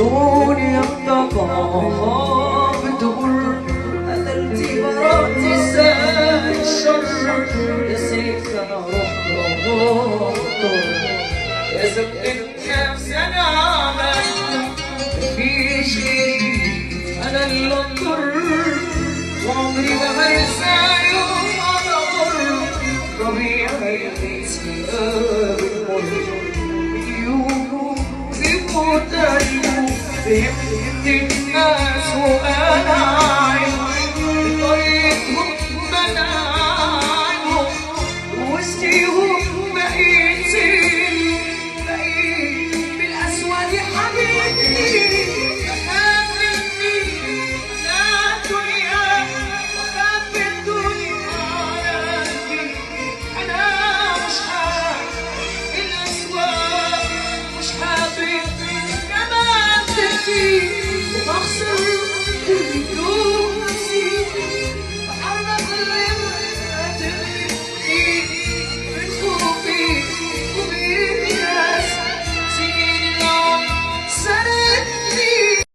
دنيا بتقع بتقول قتلتي براءتي ازاي الشر يا سيف انا رحت يا زبدة نفسي انا عملت مفيش غيري انا اللي اضطر وعمري ما هنسى يوم انا مر طبيعي انسان يوم يموت قلبه فهمت الناس وانا عايش بطريقتهم مناعهم وسطيهم بقيت بالاسود يا حبيبي